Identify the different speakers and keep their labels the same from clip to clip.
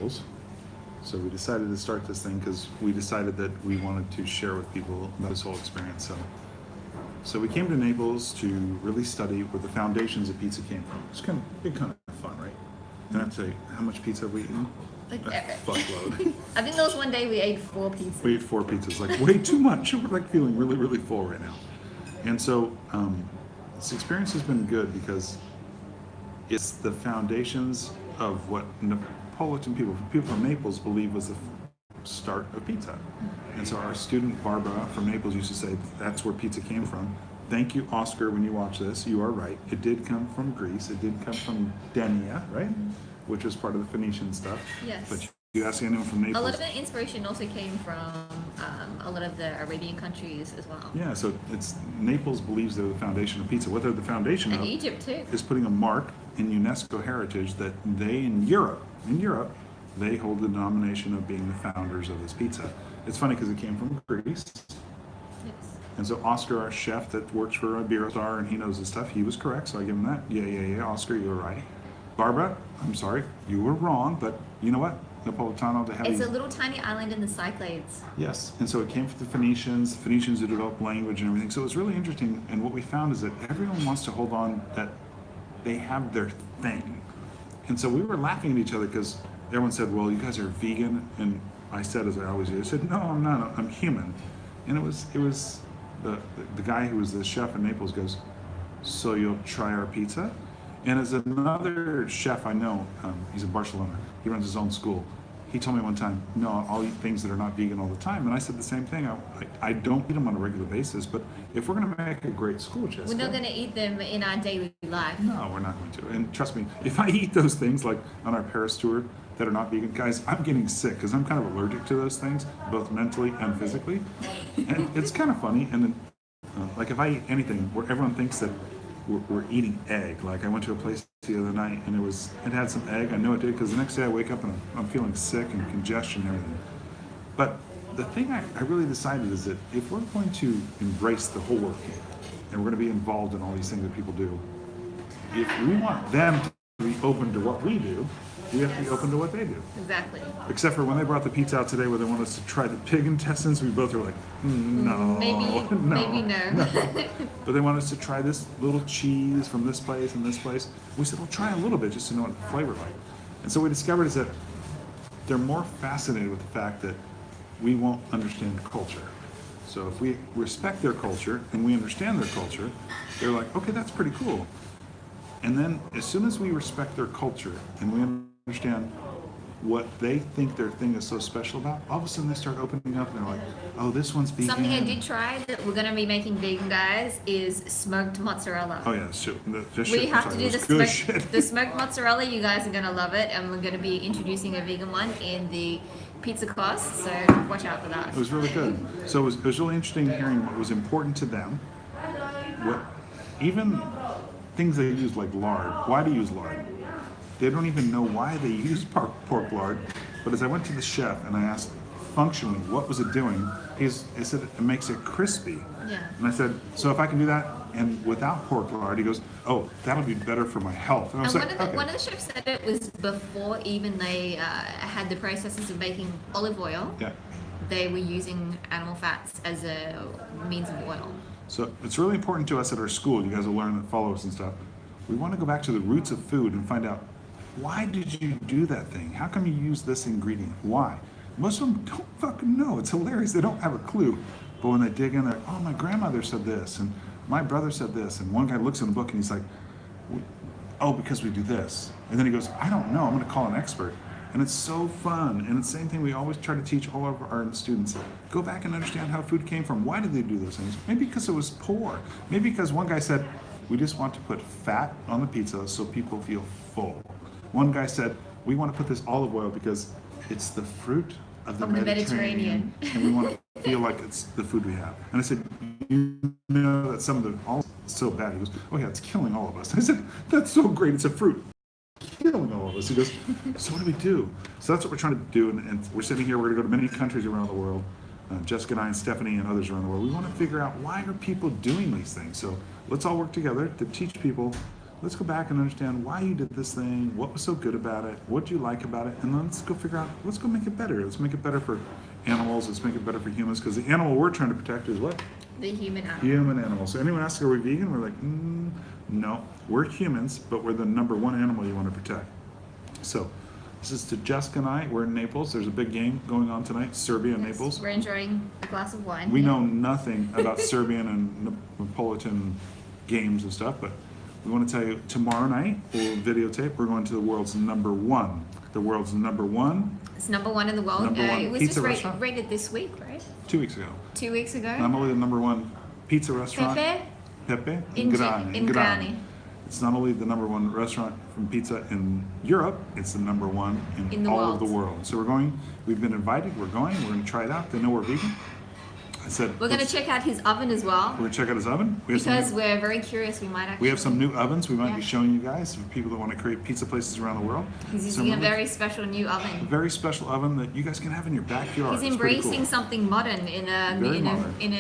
Speaker 1: Naples. So we decided to start this thing because we decided that we wanted to share with people about this whole experience. So we came to Naples to really study where the foundations of pizza came from. It's kind of fun, right? And I have to say, how much pizza have we eaten?
Speaker 2: Like,
Speaker 1: A fuckload.
Speaker 2: I think there was one day we ate 4 pizzas.
Speaker 1: We ate 4 pizzas, like way too much. We're like feeling really, really full right now. And so this experience has been good because it's the foundations of what Neapolitan people from Naples believe was the start of pizza. And so our student Barbara from Naples used to say that's where pizza came from. Thank you, Oscar, when you watch this. You are right. It did come from Greece. It did come from Denia, right? Which was part of the Phoenician stuff.
Speaker 2: Yes.
Speaker 1: But you ask anyone from Naples.
Speaker 2: A lot of the inspiration also came from a lot of the Arabian countries as well.
Speaker 1: Yeah, so it's Naples believes they're the foundation of pizza. What they're the foundation
Speaker 2: And
Speaker 1: of
Speaker 2: Egypt too.
Speaker 1: is putting a mark in UNESCO heritage that they in Europe, they hold the denomination of being the founders of this pizza. It's funny because it came from Greece.
Speaker 2: Yes.
Speaker 1: And so Oscar, our chef that works for Iberostar and he knows his stuff, he was correct, so I give him that. Yeah, Oscar, you were right. Barbara, I'm sorry, you were wrong, but you know what? Napolitano, they have
Speaker 2: It's
Speaker 1: these...
Speaker 2: a little tiny island in the Cyclades.
Speaker 1: Yes, and so it came from the Phoenicians who developed language and everything. So it was really interesting, and what we found is that everyone wants to hold on that they have their thing. And so we were laughing at each other because everyone said, well, you guys are vegan, and I said, as I always do, I said, no, I'm not, I'm human. And it was the guy who was the chef in Naples goes, so you'll try our pizza? And as another chef I know, he's in Barcelona, he runs his own school. He told me one time, no, I'll eat things that are not vegan all the time. And I said the same thing. I don't eat them on a regular basis, but if we're going to make a great school, Jessica.
Speaker 2: We're not going to eat them in our daily life.
Speaker 1: No, we're not going to. And trust me, if I eat those things like on our Paris tour that are not vegan, guys, I'm getting sick because I'm kind of allergic to those things, both mentally and physically. And it's kind of funny. And then, like if I eat anything where everyone thinks that we're eating egg. Like I went to a place the other night and it had some egg. I know it did because the next day I wake up and I'm feeling sick and congestion and everything. But the thing I really decided is that if we're going to embrace the whole work and we're going to be involved in all these things that people do, if we want them to be open to what we do, we have to be open to what they do.
Speaker 2: Exactly.
Speaker 1: Except for when they brought the pizza out today where they want us to try the pig intestines, we both were like, no.
Speaker 2: Maybe no.
Speaker 1: But they want us to try this little cheese from this place and this place. We said, well, try a little bit just to know what the flavor like. And so we discovered is that they're more fascinated with the fact that we won't understand culture. So if we respect their culture and we understand their culture, they're like, okay, that's pretty cool. And then as soon as we respect their culture and we understand what they think their thing is so special about, all of a sudden they start opening up and they're like, oh, this one's vegan.
Speaker 2: Something I did try that we're going to be making vegan, guys, is smoked mozzarella.
Speaker 1: Oh yeah, so
Speaker 2: we have to do the smoked mozzarella. You guys are going to love it, and we're going to be introducing a vegan one in the pizza class, so watch out for that.
Speaker 1: It was really good. So it was really interesting hearing what was important to them. Even things they use like lard. Why do you use lard? They don't even know why they use pork lard. But as I went to the chef and I asked functionally what was it doing, he said it makes it crispy.
Speaker 2: Yeah.
Speaker 1: And I said, so if I can do that and without pork lard, he goes, oh, that'll be better for my health. And I was like, okay.
Speaker 2: One of the chefs said it was before even they had the processes of making olive oil.
Speaker 1: Yeah.
Speaker 2: They were using animal fats as a means of oil.
Speaker 1: So it's really important to us at our school. You guys will learn and follow us and stuff. We want to go back to the roots of food and find out, why did you do that thing? How come you use this ingredient? Why? Most of them don't fucking know. It's hilarious. They don't have a clue. But when they dig in, they're like, oh, my grandmother said this, and my brother said this. And one guy looks in the book and he's like, oh, because we do this. And then he goes, I don't know. I'm going to call an expert. And it's so fun. And it's the same thing we always try to teach all of our students. Go back and understand how food came from. Why did they do those things? Maybe because it was poor. Maybe because one guy said, we just want to put fat on the pizza so people feel full. One guy said, we want to put this olive oil because it's the fruit of the Mediterranean. And we want to feel like it's the food we have. And I said, you know that some of the olive is so bad. He goes, oh yeah, it's killing all of us. I said, that's so great. It's a fruit. Killing all of us. He goes, so what do we do? So that's what we're trying to do. And we're sitting here, we're going to go to many countries around the world. Jessica and I and Stephanie and others around the world. We want to figure out why are people doing these things. So let's all work together to teach people let's go back and understand why you did this thing, what was so good about it, what do you like about it, and then let's go figure out, let's go make it better. Let's make it better for animals, let's make it better for humans, because the animal we're trying to protect is what?
Speaker 2: The human animal.
Speaker 1: Human animals. So anyone asks, are we vegan? We're like, no, we're humans, but we're the number one animal you want to protect. So this is to Jessica and I. We're in Naples. There's a big game going on tonight, Serbia and Naples.
Speaker 2: We're enjoying a glass of wine.
Speaker 1: We know nothing about Serbian and Neapolitan games and stuff, but we want to tell you tomorrow night, we'll videotape, we're going to the world's number one. The world's number one.
Speaker 2: It's number one in the world.
Speaker 1: Number one
Speaker 2: it was
Speaker 1: pizza
Speaker 2: just
Speaker 1: restaurant.
Speaker 2: rated this week, right?
Speaker 1: 2 weeks ago.
Speaker 2: 2 weeks ago.
Speaker 1: Not only the number one pizza restaurant.
Speaker 2: Pepe
Speaker 1: In
Speaker 2: in Grani.
Speaker 1: It's not only the number one restaurant from pizza in Europe, it's the number one in
Speaker 2: the
Speaker 1: all
Speaker 2: world.
Speaker 1: of the world. So we've been invited, we're going to try it out. They know we're vegan. I said,
Speaker 2: We're going to check out his oven as well.
Speaker 1: We're going to check out his oven.
Speaker 2: Because we're very curious, we might actually.
Speaker 1: We have some new ovens we might
Speaker 2: Yeah.
Speaker 1: be showing you guys for people that want to create pizza places around the world.
Speaker 2: He's
Speaker 1: So
Speaker 2: using a
Speaker 1: remember,
Speaker 2: very special new
Speaker 1: a
Speaker 2: oven.
Speaker 1: very special oven that you guys can have in your backyard.
Speaker 2: He's
Speaker 1: It's pretty
Speaker 2: embracing
Speaker 1: cool.
Speaker 2: something modern in a
Speaker 1: Very modern.
Speaker 2: in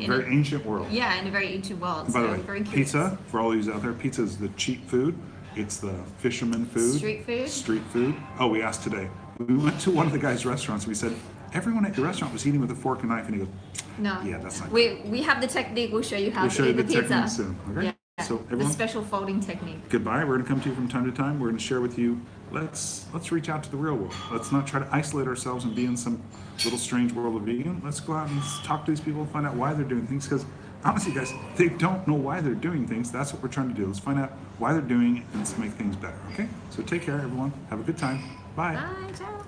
Speaker 1: Very
Speaker 2: a
Speaker 1: ancient world.
Speaker 2: yeah, in a very ancient world.
Speaker 1: And by
Speaker 2: So
Speaker 1: the
Speaker 2: I'm
Speaker 1: way,
Speaker 2: very curious.
Speaker 1: pizza, for all of you out there, pizza is the cheap food. It's the fisherman food.
Speaker 2: Street food.
Speaker 1: Street food. Oh, we asked today. We went to one of the guy's restaurants. We said, everyone at your restaurant was eating with a fork and knife. And he goes,
Speaker 2: No.
Speaker 1: yeah, that's not
Speaker 2: We have the technique. We'll show you how
Speaker 1: We'll
Speaker 2: to
Speaker 1: show you
Speaker 2: eat the
Speaker 1: the
Speaker 2: pizza.
Speaker 1: technique soon. Okay?
Speaker 2: Yeah.
Speaker 1: So
Speaker 2: The
Speaker 1: everyone,
Speaker 2: special folding technique.
Speaker 1: goodbye. We're going to come to you from time to time. We're going to share with you. Let's reach out to the real world. Let's not try to isolate ourselves and be in some little strange world of vegan. Let's go out and talk to these people and find out why they're doing things. Because honestly, guys, they don't know why they're doing things. That's what we're trying to do. Let's find out why they're doing it and let's make things better. Okay? So take care, everyone. Have a good time. Bye.
Speaker 2: Bye. Ciao.